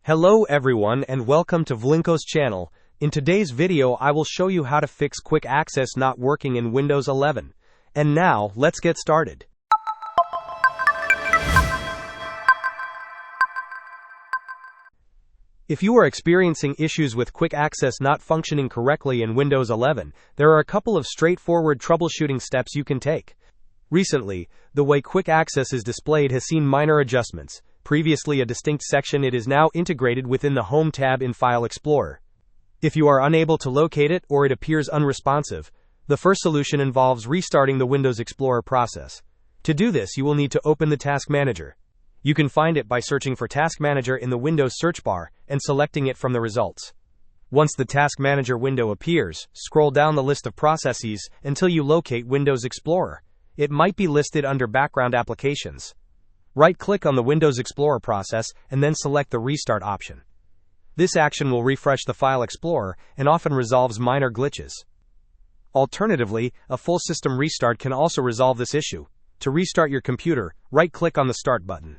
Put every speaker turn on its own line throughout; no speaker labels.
Hello everyone and welcome to Vlinko's channel. In today's video I will show you how to fix quick access not working in Windows 11. And now, let's get started. If you are experiencing issues with quick access not functioning correctly in Windows 11, there are a couple of straightforward troubleshooting steps you can take. Recently, the way quick access is displayed has seen minor adjustments. Previously a distinct section, it is now integrated within the Home tab in File Explorer. If you are unable to locate it or it appears unresponsive, the first solution involves restarting the Windows Explorer process. To do this, you will need to open the Task Manager. You can find it by searching for Task Manager in the Windows search bar and selecting it from the results. Once the Task Manager window appears, scroll down the list of processes until you locate Windows Explorer. It might be listed under Background Applications. Right-click on the Windows Explorer process and then select the Restart option. This action will refresh the File Explorer and often resolves minor glitches. Alternatively, a full system restart can also resolve this issue. To restart your computer, right-click on the Start button.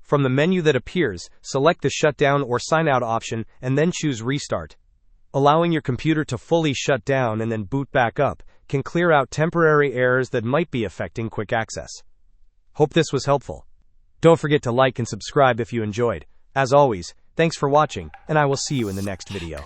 From the menu that appears, select the Shutdown or Sign Out option and then choose Restart. Allowing your computer to fully shut down and then boot back up can clear out temporary errors that might be affecting quick access. Hope this was helpful. Don't forget to like and subscribe if you enjoyed. As always, thanks for watching, and I will see you in the next video.